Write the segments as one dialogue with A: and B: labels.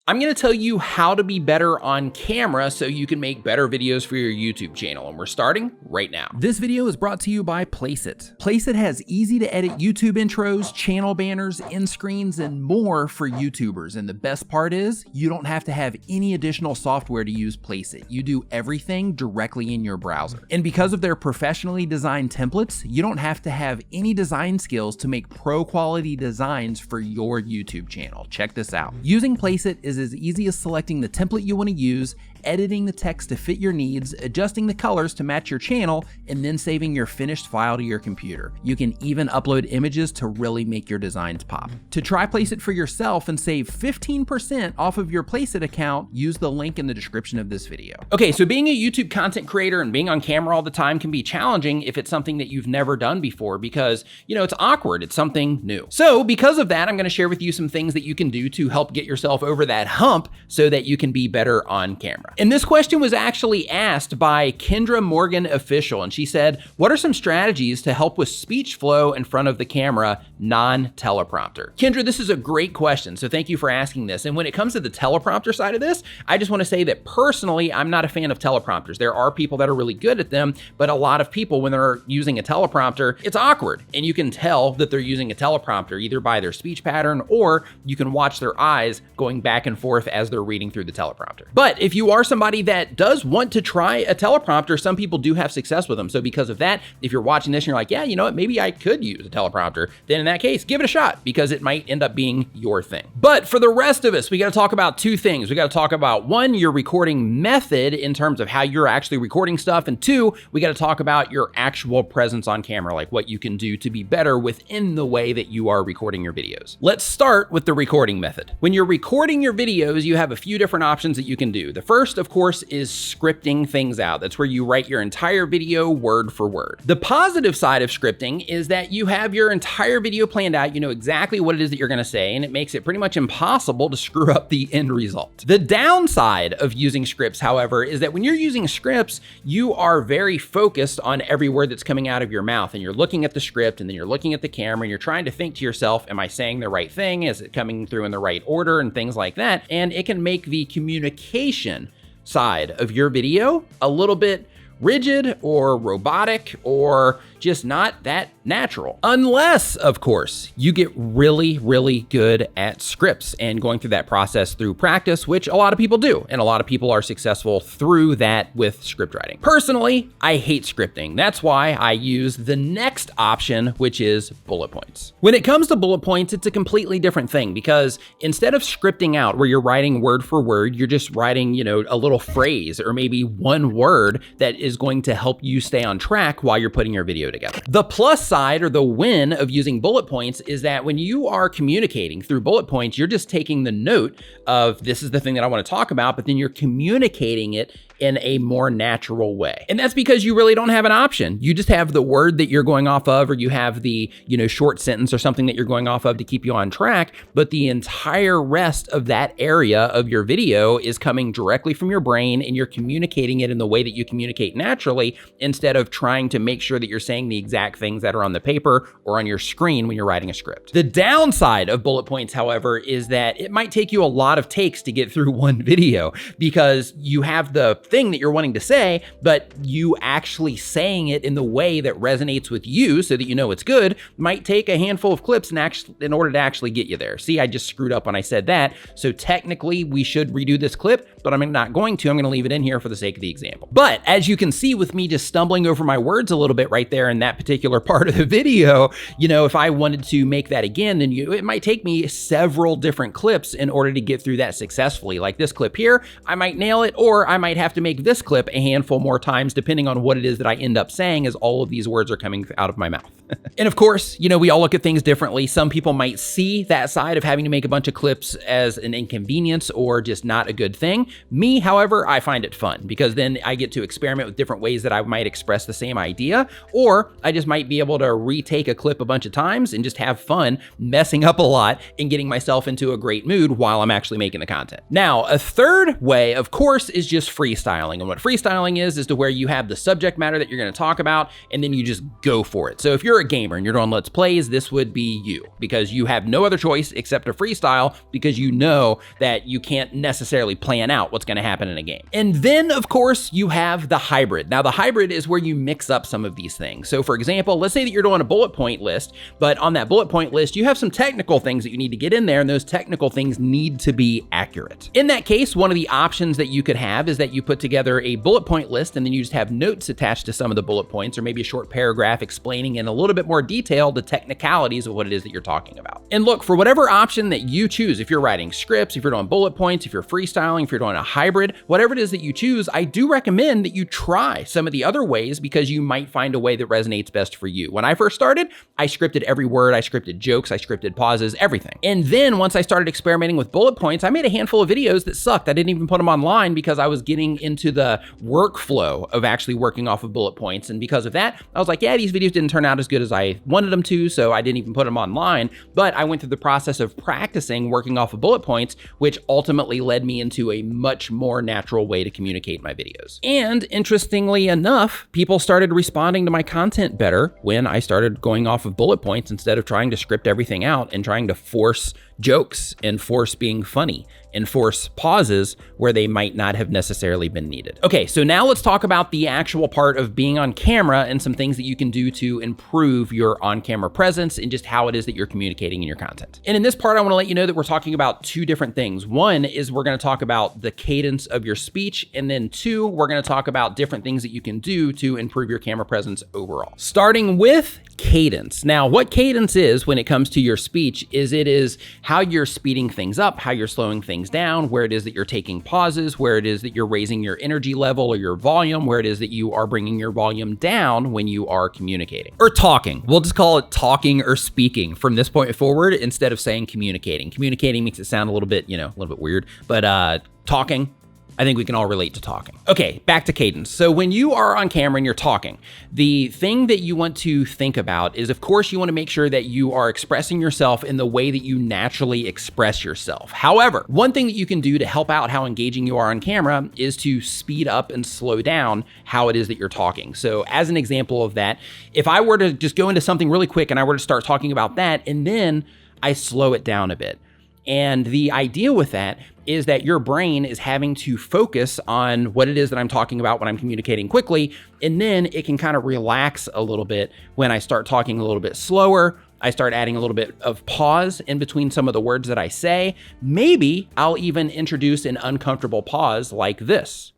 A: I'm gonna tell you how to be better on camera so you can make better videos for your YouTube channel, and we're starting right now. This video is brought to you by PlaceIt. PlaceIt has easy to edit YouTube intros, channel banners, end screens, and more for YouTubers. And the best part is you don't have to have any additional software to use PlaceIt. You do everything directly in your browser. And because of their professionally designed templates, you don't have to have any design skills to make pro quality designs for your YouTube channel. Check this out. Using PlaceIt is as easy as selecting the template you want to use, editing the text to fit your needs, adjusting the colors to match your channel, and then saving your finished file to your computer. You can even upload images to really make your designs pop. To try PlaceIt for yourself and save 15% off of your PlaceIt account, use the link in the description of this video. Okay, so being a YouTube content creator and being on camera all the time can be challenging if it's something that you've never done before because, it's awkward, it's something new. So because of that, I'm gonna share with you some things that you can do to help get yourself over that hump so that you can be better on camera. And this question was actually asked by Kendra Morgan Official, and she said, what are some strategies to help with speech flow in front of the camera, non-teleprompter? Kendra, this is a great question, so thank you for asking this. And when it comes to the teleprompter side of this, I just wanna say that personally, I'm not a fan of teleprompters. There are people that are really good at them, but a lot of people, when they're using a teleprompter, it's awkward. And you can tell that they're using a teleprompter either by their speech pattern or you can watch their eyes going back and forth as they're reading through the teleprompter. But if you are somebody that does want to try a teleprompter, some people do have success with them. So because of that, if you're watching this and you're like, yeah, you know what, maybe I could use a teleprompter, then in that case, give it a shot because it might end up being your thing. But for the rest of us, we gotta talk about two things. We gotta talk about one, your recording method in terms of how you're actually recording stuff. And two, we gotta talk about your actual presence on camera, like what you can do to be better within the way that you are recording your videos. Let's start with the recording method. When you're recording your videos, you have a few different options that you can do. The first, of course, is scripting things out. That's where you write your entire video word for word. The positive side of scripting is that you have your entire video planned out, you know exactly what it is that you're gonna say, and it makes it pretty much impossible to screw up the end result. The downside of using scripts, however, is that when you're using scripts, you are very focused on every word that's coming out of your mouth, and you're looking at the script, and then you're looking at the camera, and you're trying to think to yourself, am I saying the right thing? Is it coming through in the right order? And things like that. And it can make the communication side of your video a little bit rigid or robotic or just not that natural. Unless, of course, you get really, really good at scripts and going through that process through practice, which a lot of people do. And a lot of people are successful through that with script writing. Personally, I hate scripting. That's why I use the next option, which is bullet points. When it comes to bullet points, it's a completely different thing because instead of scripting out where you're writing word for word, you're just writing, a little phrase or maybe one word that is going to help you stay on track while you're putting your video together. The plus side or the win of using bullet points is that when you are communicating through bullet points, you're just taking the note of this is the thing that I want to talk about, but then you're communicating it in a more natural way. And that's because you really don't have an option. You just have the word that you're going off of, or you have the, short sentence or something that you're going off of to keep you on track, but the entire rest of that area of your video is coming directly from your brain and you're communicating it in the way that you communicate naturally instead of trying to make sure that you're saying the exact things that are on the paper or on your screen when you're writing a script. The downside of bullet points, however, is that it might take you a lot of takes to get through one video because you have the thing that you're wanting to say, but you actually saying it in the way that resonates with you so that you know it's good might take a handful of clips in order to actually get you there. See, I just screwed up when I said that. So technically we should redo this clip, but I'm not going to. I'm gonna leave it in here for the sake of the example. But as you can see with me just stumbling over my words a little bit right there in that particular part of the video, if I wanted to make that again, then it might take me several different clips in order to get through that successfully. Like this clip here, I might nail it, or I might have to make this clip a handful more times depending on what it is that I end up saying as all of these words are coming out of my mouth. And of course, we all look at things differently. Some people might see that side of having to make a bunch of clips as an inconvenience or just not a good thing. Me, however, I find it fun because then I get to experiment with different ways that I might express the same idea, or I just might be able to retake a clip a bunch of times and just have fun messing up a lot and getting myself into a great mood while I'm actually making the content. Now, a third way, of course, is just freestyling. And what freestyling is to where you have the subject matter that you're going to talk about and then you just go for it. So if you're you're a gamer and you're doing Let's Plays, this would be you, because you have no other choice except to freestyle, because you know that you can't necessarily plan out what's gonna happen in a game. And then, of course, you have the hybrid. Now, the hybrid is where you mix up some of these things. So for example, let's say that you're doing a bullet point list, but on that bullet point list, you have some technical things that you need to get in there, and those technical things need to be accurate. In that case, one of the options that you could have is that you put together a bullet point list, and then you just have notes attached to some of the bullet points, or maybe a short paragraph explaining in a little bit more detail the technicalities of what it is that you're talking about. And look, for whatever option that you choose, if you're writing scripts, if you're doing bullet points, if you're freestyling, if you're doing a hybrid, whatever it is that you choose, I do recommend that you try some of the other ways, because you might find a way that resonates best for you. When I first started, I scripted every word, I scripted jokes, I scripted pauses, everything. And then once I started experimenting with bullet points, I made a handful of videos that sucked. I didn't even put them online because I was getting into the workflow of actually working off of bullet points. And because of that, I was like, yeah, these videos didn't turn out as good as I wanted them to, so I didn't even put them online. But I went through the process of practicing working off of bullet points, which ultimately led me into a much more natural way to communicate my videos. And interestingly enough, people started responding to my content better when I started going off of bullet points instead of trying to script everything out and trying to force jokes and force being funny and force pauses where they might not have necessarily been needed. Okay, so now let's talk about the actual part of being on camera and some things that you can do to improve your on-camera presence and just how it is that you're communicating in your content. And in this part, I wanna let you know that we're talking about two different things. One is we're gonna talk about the cadence of your speech, and then two, we're gonna talk about different things that you can do to improve your camera presence overall. Starting with cadence. Now, what cadence is when it comes to your speech is it is how you're speeding things up, how you're slowing things down, where it is that you're taking pauses, where it is that you're raising your energy level or your volume, where it is that you are bringing your volume down when you are communicating or talking. We'll just call it talking or speaking from this point forward instead of saying communicating. Communicating makes it sound a little bit, a little bit weird, but talking, I think we can all relate to talking. Okay, back to cadence. So when you are on camera and you're talking, the thing that you want to think about is, of course, you want to make sure that you are expressing yourself in the way that you naturally express yourself. However, one thing that you can do to help out how engaging you are on camera is to speed up and slow down how it is that you're talking. So as an example of that, if I were to just go into something really quick and I were to start talking about that, and then I slow it down a bit. And the idea with that is that your brain is having to focus on what it is that I'm talking about when I'm communicating quickly, and then it can kind of relax a little bit when I start talking a little bit slower. I start adding a little bit of pause in between some of the words that I say. Maybe I'll even introduce an uncomfortable pause like this.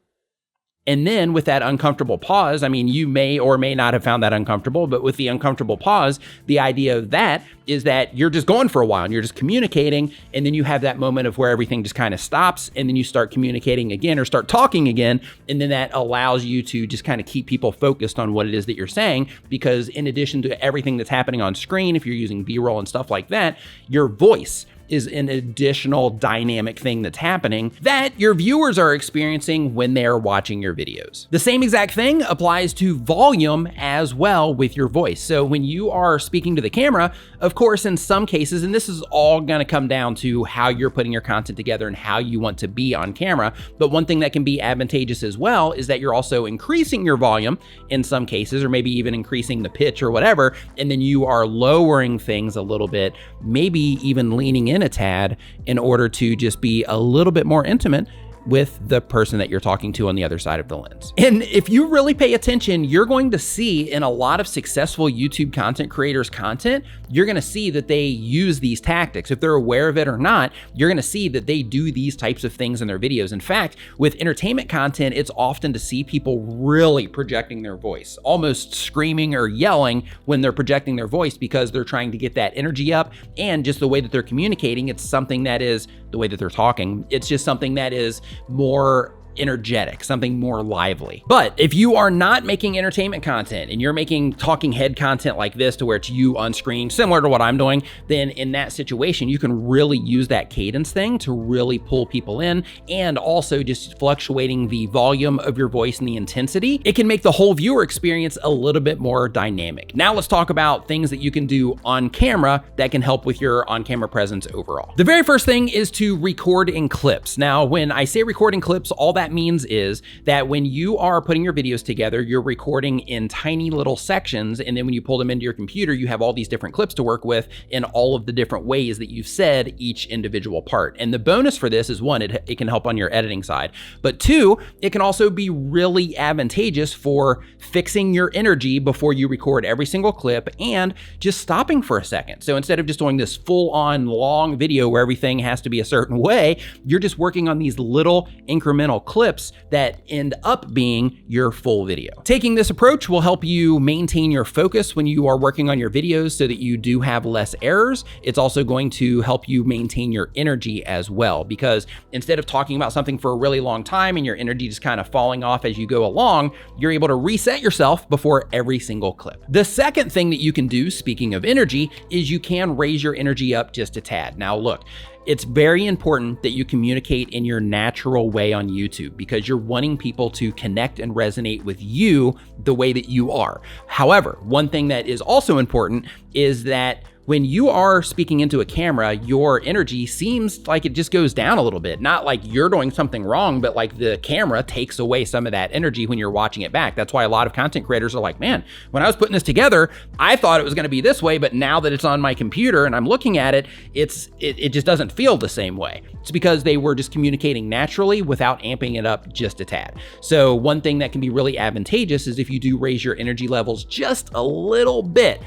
A: And then with that uncomfortable pause, I mean, you may or may not have found that uncomfortable, but with the uncomfortable pause, the idea of that is that you're just going for a while and you're just communicating, and then you have that moment of where everything just kind of stops, and then you start communicating again or start talking again, and then that allows you to just kind of keep people focused on what it is that you're saying, because in addition to everything that's happening on screen, if you're using B-roll and stuff like that, your voice is an additional dynamic thing that's happening that your viewers are experiencing when they're watching your videos. The same exact thing applies to volume as well with your voice. So when you are speaking to the camera, of course, in some cases, and this is all gonna come down to how you're putting your content together and how you want to be on camera, but one thing that can be advantageous as well is that you're also increasing your volume in some cases, or maybe even increasing the pitch or whatever, and then you are lowering things a little bit, maybe even leaning in a tad in order to just be a little bit more intimate with the person that you're talking to on the other side of the lens. And if you really pay attention, you're going to see in a lot of successful YouTube content creators' content, you're gonna see that they use these tactics. If they're aware of it or not, you're gonna see that they do these types of things in their videos. In fact, with entertainment content, it's often to see people really projecting their voice, almost screaming or yelling when they're projecting their voice because they're trying to get that energy up, and just the way that they're communicating, it's something that is, the way that they're talking, it's just something that is more energetic, something more lively. But if you are not making entertainment content and you're making talking head content like this to where it's you on screen, similar to what I'm doing, then in that situation, you can really use that cadence thing to really pull people in, and also just fluctuating the volume of your voice and the intensity. It can make the whole viewer experience a little bit more dynamic. Now let's talk about things that you can do on camera that can help with your on-camera presence overall. The very first thing is to record in clips. Now, when I say record in clips, all that that means is that when you are putting your videos together, you're recording in tiny little sections, and then when you pull them into your computer, you have all these different clips to work with in all of the different ways that you've said each individual part. And the bonus for this is, one, it can help on your editing side, but two, it can also be really advantageous for fixing your energy before you record every single clip and just stopping for a second. So instead of just doing this full-on long video where everything has to be a certain way, you're just working on these little incremental clips that end up being your full video. Taking this approach will help you maintain your focus when you are working on your videos so that you do have less errors. It's also going to help you maintain your energy as well, because instead of talking about something for a really long time and your energy just kind of falling off as you go along, you're able to reset yourself before every single clip. The second thing that you can do, speaking of energy, is you can raise your energy up just a tad. Now look, it's very important that you communicate in your natural way on YouTube because you're wanting people to connect and resonate with you the way that you are. However, one thing that is also important is that when you are speaking into a camera, your energy seems like it just goes down a little bit. Not like you're doing something wrong, but like the camera takes away some of that energy when you're watching it back. That's why a lot of content creators are like, man, when I was putting this together, I thought it was gonna be this way, but now that it's on my computer and I'm looking at it, it just doesn't feel the same way. It's because they were just communicating naturally without amping it up just a tad. So one thing that can be really advantageous is if you do raise your energy levels just a little bit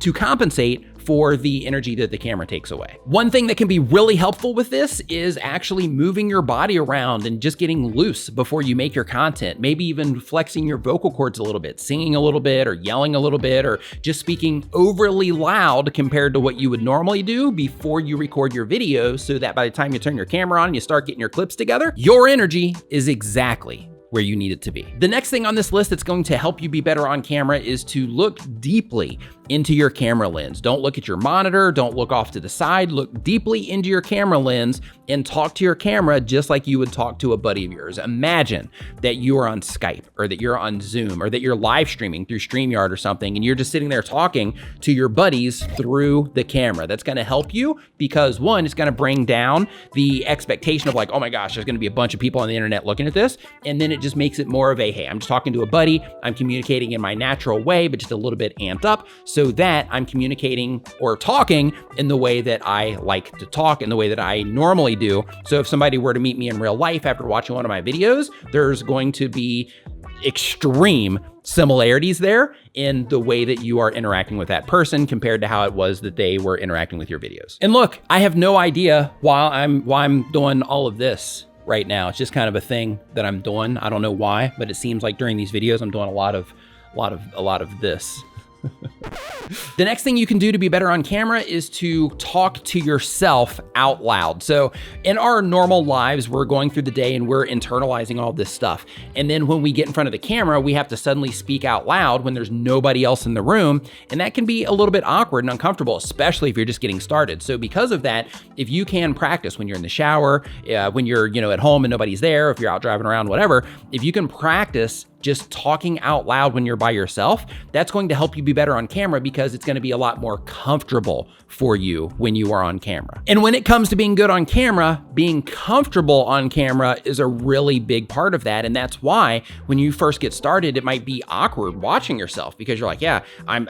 A: to compensate for the energy that the camera takes away. One thing that can be really helpful with this is actually moving your body around and just getting loose before you make your content. Maybe even flexing your vocal cords a little bit, singing a little bit or yelling a little bit, or just speaking overly loud compared to what you would normally do before you record your video, so that by the time you turn your camera on and you start getting your clips together, your energy is exactly where you need it to be. The next thing on this list that's going to help you be better on camera is to look deeply into your camera lens. Don't look at your monitor, don't look off to the side, look deeply into your camera lens and talk to your camera just like you would talk to a buddy of yours. Imagine that you are on Skype or that you're on Zoom or that you're live streaming through Streamyard or something, and you're just sitting there talking to your buddies through the camera. That's gonna help you because, one, it's gonna bring down the expectation of like, oh my gosh, there's gonna be a bunch of people on the internet looking at this, and then it just makes it more of a, hey, I'm just talking to a buddy, I'm communicating in my natural way, but just a little bit amped up, so that I'm communicating or talking in the way that I like to talk, in the way that I normally do. So if somebody were to meet me in real life after watching one of my videos, there's going to be extreme similarities there in the way that you are interacting with that person compared to how it was that they were interacting with your videos. And look, I have no idea why I'm doing all of this right now. It's just kind of a thing that I'm doing. I don't know why, but it seems like during these videos, I'm doing a lot of this. The next thing you can do to be better on camera is to talk to yourself out loud. So in our normal lives, we're going through the day and we're internalizing all this stuff. And then when we get in front of the camera, we have to suddenly speak out loud when there's nobody else in the room. And that can be a little bit awkward and uncomfortable, especially if you're just getting started. So because of that, if you can practice when you're in the shower, when you're at home and nobody's there, if you're out driving around, whatever, if you can practice just talking out loud when you're by yourself, that's going to help you be better on camera because it's going to be a lot more comfortable for you when you are on camera. And when it comes to being good on camera, being comfortable on camera is a really big part of that. And that's why when you first get started, it might be awkward watching yourself because you're like, yeah,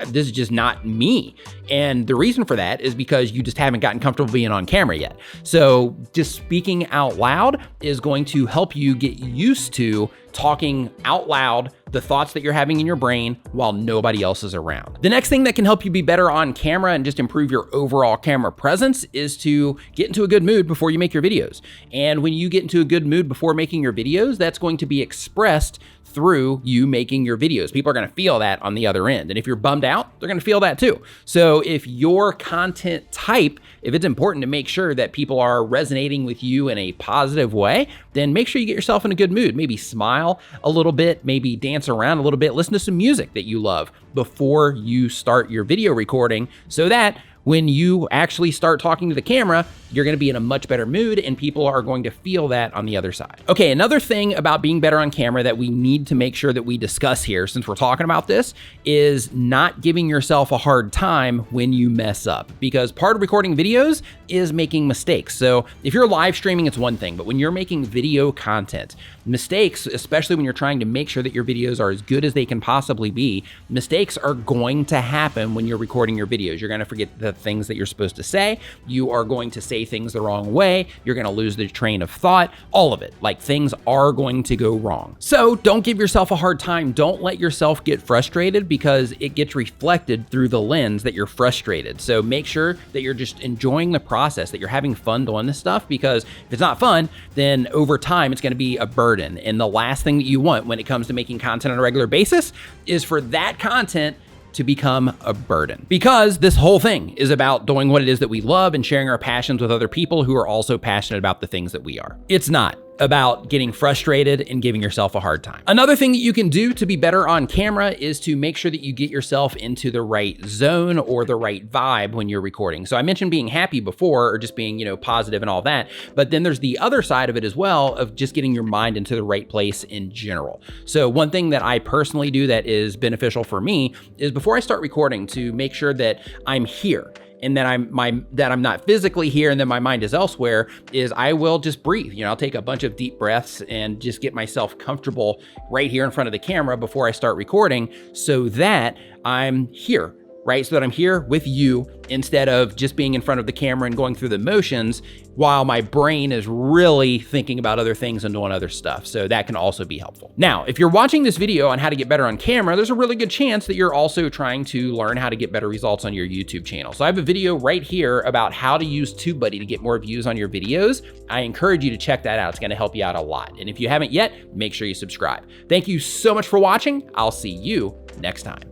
A: this is just not me. And the reason for that is because you just haven't gotten comfortable being on camera yet. So just speaking out loud is going to help you get used to talking out loud the thoughts that you're having in your brain while nobody else is around. The next thing that can help you be better on camera and just improve your overall camera presence is to get into a good mood before you make your videos. And when you get into a good mood before making your videos, that's going to be expressed through you making your videos. People are gonna feel that on the other end. And if you're bummed out, they're gonna feel that too. So if your content type, if it's important to make sure that people are resonating with you in a positive way, then make sure you get yourself in a good mood. Maybe smile a little bit, maybe dance around a little bit, listen to some music that you love before you start your video recording so that when you actually start talking to the camera, you're gonna be in a much better mood and people are going to feel that on the other side. Okay, another thing about being better on camera that we need to make sure that we discuss here, since we're talking about this, is not giving yourself a hard time when you mess up. Because part of recording videos is making mistakes. So if you're live streaming, it's one thing, but when you're making video content, mistakes, especially when you're trying to make sure that your videos are as good as they can possibly be, mistakes are going to happen when you're recording your videos. You're gonna forget the things that you're supposed to say. You are going to say things the wrong way. You're gonna lose the train of thought, all of it. Like, things are going to go wrong. So don't give yourself a hard time. Don't let yourself get frustrated, because it gets reflected through the lens that you're frustrated. So make sure that you're just enjoying the process, that you're having fun doing this stuff, because if it's not fun, then over time it's gonna be a burden. And the last thing that you want when it comes to making content on a regular basis is for that content to become a burden. Because this whole thing is about doing what it is that we love and sharing our passions with other people who are also passionate about the things that we are. It's not about getting frustrated and giving yourself a hard time. Another thing that you can do to be better on camera is to make sure that you get yourself into the right zone or the right vibe when you're recording. So I mentioned being happy before, or just being, positive and all that, but then there's the other side of it as well, of just getting your mind into the right place in general. So one thing that I personally do that is beneficial for me is, before I start recording, to make sure that I'm here and that I'm not physically here and then my mind is elsewhere, is I will just breathe. I'll take a bunch of deep breaths and just get myself comfortable right here in front of the camera before I start recording, so that I'm here, right? So that I'm here with you, instead of just being in front of the camera and going through the motions while my brain is really thinking about other things and doing other stuff. So that can also be helpful. Now, if you're watching this video on how to get better on camera, there's a really good chance that you're also trying to learn how to get better results on your YouTube channel. So I have a video right here about how to use TubeBuddy to get more views on your videos. I encourage you to check that out. It's gonna help you out a lot. And if you haven't yet, make sure you subscribe. Thank you so much for watching. I'll see you next time.